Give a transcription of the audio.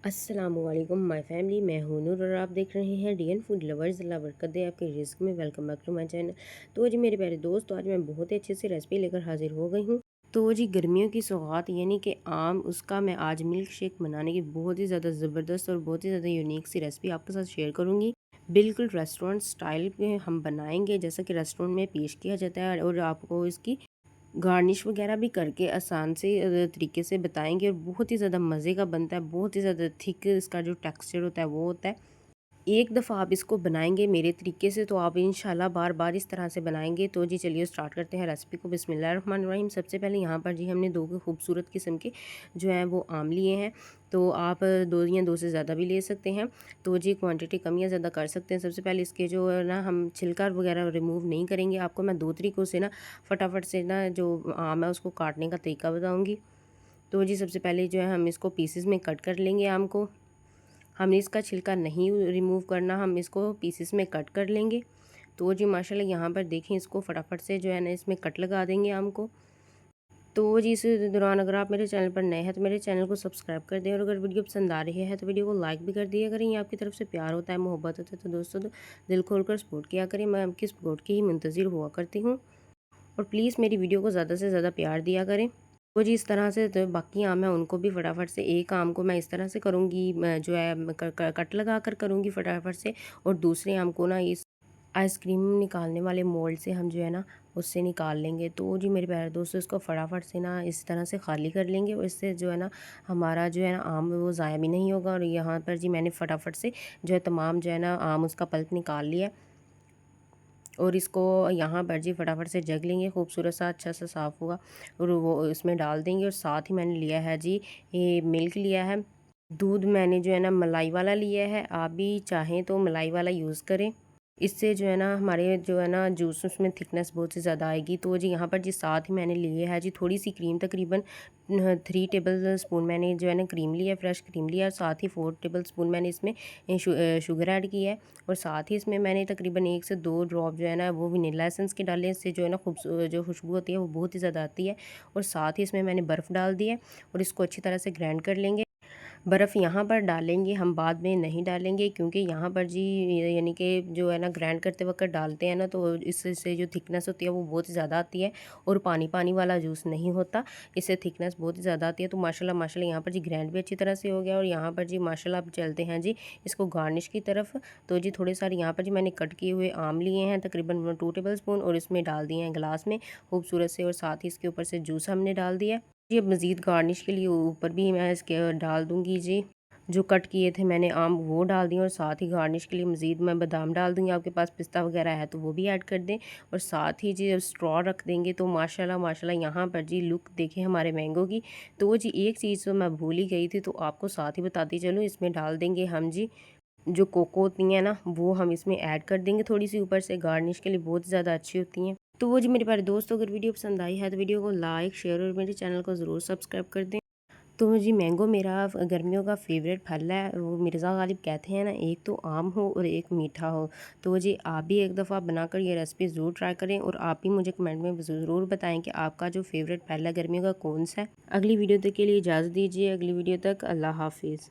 अस्सलामुअलैकुम my family, मैं हूं नूर और आप देख रहे हैं डीएन फूड लवर्स। अल्लाह बरकत दे आपके रिस्क में। Welcome back to my channel. तो जी मेरे प्यारे दोस्त, आज मैं बहुत ही अच्छी सी रेसिपी लेकर हाजिर हो गई हूं। तो जी गर्मियों की सौगात यानी कि आम, उसका मैं आज मिल्क शेक बनाने की बहुत ही ज़्यादा ज़बरदस्त और बहुत ही ज़्यादा यूनिक सी रेसिपी आपके साथ शेयर करूँगी। बिल्कुल रेस्टोरेंट स्टाइल में हम बनाएंगे, जैसा कि रेस्टोरेंट में पेश किया जाता है, और आपको इसकी गार्निश वगैरह भी करके आसान से तरीके से बताएंगे। और बहुत ही ज़्यादा मज़े का बनता है, बहुत ही ज़्यादा थिक इसका जो टेक्सचर होता है वो होता है। एक दफ़ा आप इसको बनाएंगे मेरे तरीके से तो आप इंशाल्लाह बार बार इस तरह से बनाएंगे। तो जी चलिए स्टार्ट करते हैं रेसिपी को। बिस्मिल्लाहिर्रहमानिर्रहीम। सबसे पहले यहाँ पर जी हमने दो खूबसूरत किस्म के जो है वो आम लिए हैं। तो आप दो या दो से ज़्यादा भी ले सकते हैं। तो जी क्वांटिटी कम या ज़्यादा कर सकते हैं। सबसे पहले इसके जो है ना, हम छिलका वगैरह रिमूव नहीं करेंगे। आपको मैं दो तरीक़ों से ना फटाफट से ना जो आम है उसको काटने का तरीका बताऊँगी। तो जी सबसे पहले जो है हम इसको पीसेस में कट कर लेंगे आम को। हमने इसका छिलका नहीं रिमूव करना, हम इसको पीसेस में कट कर लेंगे। तो जी माशाल्लाह यहाँ पर देखें, इसको फटाफट से जो है ना इसमें कट लगा देंगे आम को। तो जी इस दौरान अगर आप मेरे चैनल पर नए हैं तो मेरे चैनल को सब्सक्राइब कर दें, और अगर वीडियो पसंद आ रही है तो वीडियो को लाइक भी कर दिया करें। ये आपकी तरफ से प्यार होता है, मोहब्बत होता है। तो दोस्तों, तो दिल खोल कर सपोर्ट किया करें, मैं आपकी सपोर्ट की ही मुंतज़िर हुआ करती हूँ। और प्लीज़ मेरी वीडियो को ज़्यादा से ज़्यादा प्यार दिया करें। तो जी इस तरह से तो बाकी आम है उनको भी फटाफट से, एक आम को मैं इस तरह से करूँगी, मैं जो है कट लगा कर करूँगी फटाफट से। और दूसरे आम को ना इस आइसक्रीम निकालने वाले मोल्ड से हम जो है ना उससे निकाल लेंगे। तो जी मेरे प्यारे दोस्तों, इसको फटाफट से ना इस तरह से खाली कर लेंगे, और इससे जो है ना हमारा जो है ना आम वो ज़ाया भी नहीं होगा। और यहाँ पर जी मैंने फटाफट से जो है तमाम जो है ना आम उसका पल्प निकाल लिया। और इसको यहाँ पर जी फटाफट से जग लेंगे, खूबसूरत सा अच्छा सा साफ़ होगा, और वो इसमें डाल देंगे। और साथ ही मैंने लिया है जी ये मिल्क लिया है, दूध मैंने जो है ना मलाई वाला लिया है। आप भी चाहें तो मलाई वाला यूज़ करें, इससे जो है ना हमारे जो है ना जूस उसमें थिकनेस बहुत ही ज़्यादा आएगी। तो जी यहाँ पर जी साथ ही मैंने लिए है जी थोड़ी सी क्रीम, तकरीबन 3 टेबल स्पून मैंने जो है ना क्रीम लिया, फ्रेश क्रीम लिया। और साथ ही 4 टेबल स्पून मैंने इसमें शुगर ऐड किया है। और साथ ही इसमें मैंने तकरीबन 1 से 2 ड्रॉप जो है ना वो वनीला एसेंस के डाले। इससे जो है ना जो खुशबू होती है वो बहुत ही ज़्यादा आती है। और साथ ही इसमें मैंने बर्फ़ डाल दी है, और इसको अच्छी तरह से ग्राइंड कर लेंगे। बर्फ़ यहाँ पर डालेंगे, हम बाद में नहीं डालेंगे, क्योंकि यहाँ पर जी यानी कि जो है ना ग्राइंड करते वक्त डालते हैं ना तो इससे जो थिकनेस होती है वो बहुत ज़्यादा आती है, और पानी पानी वाला जूस नहीं होता, इससे थिकनेस बहुत ज़्यादा आती है। तो माशाल्लाह माशाल्लाह यहाँ पर जी ग्राइंड भी अच्छी तरह से हो गया। और यहाँ पर जी माशाल्लाह अब चलते हैं जी इसको गार्निश की तरफ। तो जी थोड़े सारे यहाँ पर जी मैंने कट किए हुए आम लिए हैं, तकरीबन 2 टेबल स्पून, और इसमें डाल दिए हैं गिलास में खूबसूरत से। और साथ ही इसके ऊपर से जूस हमने डाल दिया जी। अब मज़ीद गार्निश के लिए ऊपर भी मैं इसके डाल दूँगी जी जो कट किए थे मैंने आम, वो डाल दिए। और साथ ही गार्निश के लिए मज़ीद मैं बादाम डाल दूँगी, आपके पास पिस्ता वगैरह है तो वो भी ऐड कर दें। और साथ ही जी जब स्ट्रॉ रख देंगे तो माशाल्लाह माशाल्लाह यहाँ पर जी लुक देखें हमारे मैंगो की। तो जी एक चीज़ तो मैं भूल ही गई थी, तो आपको साथ ही बताती चलूँ, इसमें डाल देंगे हम जी जो कोको होती हैं ना वो हम इसमें ऐड कर देंगे थोड़ी सी ऊपर से, गार्निश के लिए बहुत ज़्यादा अच्छी होती हैं। तो वो जी मेरे प्यारे दोस्तों, अगर वीडियो पसंद आई है तो वीडियो को लाइक, शेयर और मेरे चैनल को ज़रूर सब्सक्राइब कर दें। तो जी मैंगो मेरा गर्मियों का फेवरेट फल है, वो मिर्ज़ा गालिब कहते हैं ना, एक तो आम हो और एक मीठा हो। तो जी आप भी एक दफ़ा बनाकर ये रेसिपी ज़रूर ट्राई करें, और आप भी मुझे कमेंट में ज़रूर बताएं कि आपका जो फेवरेट फल है गर्मियों का कौन सा है। अगली वीडियो तक के लिए इजाज़त दीजिए, अगली वीडियो तक अल्लाह हाफिज़।